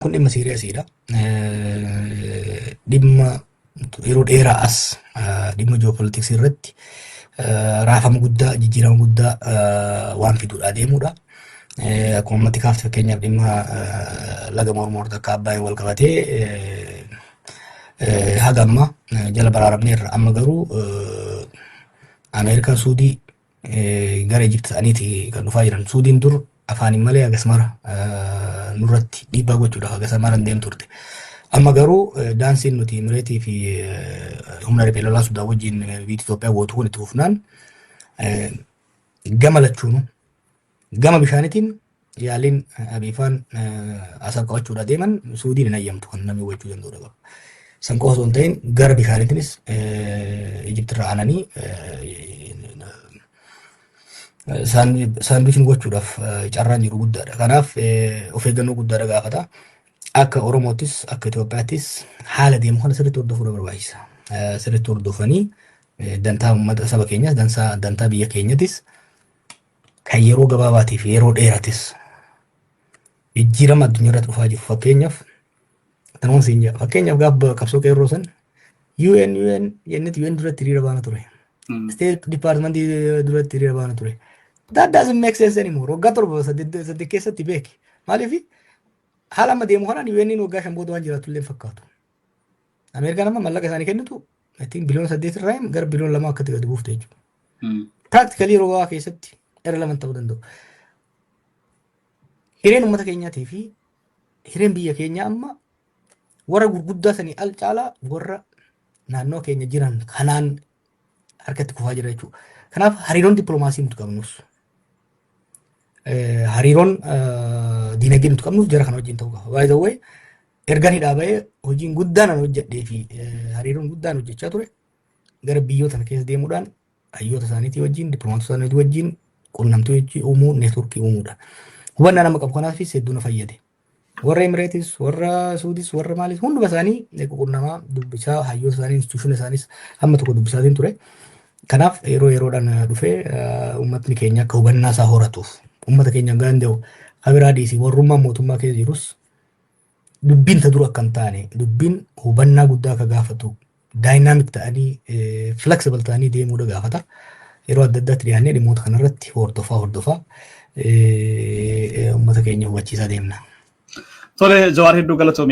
Kun dhimma siiriyaasiidha. Dhimma yeroo dheeraa as dhimma ji'opolitiksii irratti raafama guddaa, jijjiirama guddaa waan fiduudhaa deemudha. Akkuma ummatti kaafte fakkeenyaaf dhimma laga Mormor takka Abbaayeen wal qabatee haga amma jala baraaramneerra. Amma garuu Ameerikaa Suudii gara Ijipti ta'aniiti kan dhufaa jiran. Suudiin dur afaaniin malee hagas mara nurratti dhiibbaa gochuudhaaf hagas mara hin deemtu turte. Amma garuu daansiin nuti Imireetii fi humna riphee lolaa Sudaan wajjin biyya Itoophiyaa gootu kun itti fufnaan gama lachuunu gama bishaanitiin yaaliin Abiifaan asal qabachuudhaa deeman Suudiin hin ayyamtu kan namni hubachuu danda'udha. San qofa osoo hin ta'in gara bishaaniitiinis Ijiptirraa aananii saanduuchiin gochuudhaaf carraan jiru guddaadha. Kanaaf of eeggannoo guddaadha gaafata. Akka Oromoottis akka Itoophiyaattis haala deemu kana sirriitti hordofuudha barbaachisa. Sirriitti hordofanii dantaa uummata saba keenyaas dantaa biyya keenyattis kan yeroo gabaabaatiif yeroo dheeratis jijjiirama addunyaa irratti dhufaa jiru. Fakkeenyaaf gaafa qabsoo qeerroo san UN jennetti UN duratti hiriira baana ture. State Department duratti hiriira baana ture. That doesn't make sense anymore. Waggaa torba saddeet keessatti beeki. Maaliif haala amma deemu kanaan UN waggaa 5 booda waan jiraatu illee fakkaatu. Ameerikaan amma mallaqa isaanii kennitu biliyoona 8 irraa gara biliyoona 2 akkatti gadi buufte jechuudha. Practically yeroo gahaa keessatti irrelevant ta'uu danda'u. Hireen uummata keenyaatii fi hireen biyya keenyaa amma warra gurguddaa sanii al caalaa warra naannoo keenya jiran kanaan harkatti kufaa jira jechuudha. Kanaaf hariiroon dippiloomaasii nuti qabnus hariiroon diinagdee nuti qabnus jara kana wajjin ta'uu qaba. By the way, ergaan hidhaa bahee hojiin guddaan ani hojjedhee fi hariiroon guddaan hojjechaa ture gara biyyoota kana keessa deemuudhaan hayyoota isaaniitii wajjin dippiloomaatota isaaniitii wajjin quunnamtii wajjin uumuu neetworkii uumuudha. Hubannaa nama qabu kanaafis hedduu na fayyade. Warra Imireetis, warra Suudis, warra maalis hunduma isaanii quunnamaa dubbisaa hayyoota isaanii instituushiina isaanis hamma tokko dubbisaatiin ture. Kanaaf yeroo yeroodhaan dhufee uummatni keenya akka hubannaa isaa horatuuf uummata keenya gaanda'u abiraa dhiisii warrummaan mootummaa keessa jirus dubbiin ta dura akka hin taane dubbiin hubannaa guddaa akka gaafatu daayinaamik ta'anii flexible ta'anii deemuudha gaafata. Yeroo adda addaatti dhiyaannee dhimmoota kanarratti hordofaa uummata keenya hubachiisaa deemna. Tole Jawaar hedduu galatoomii.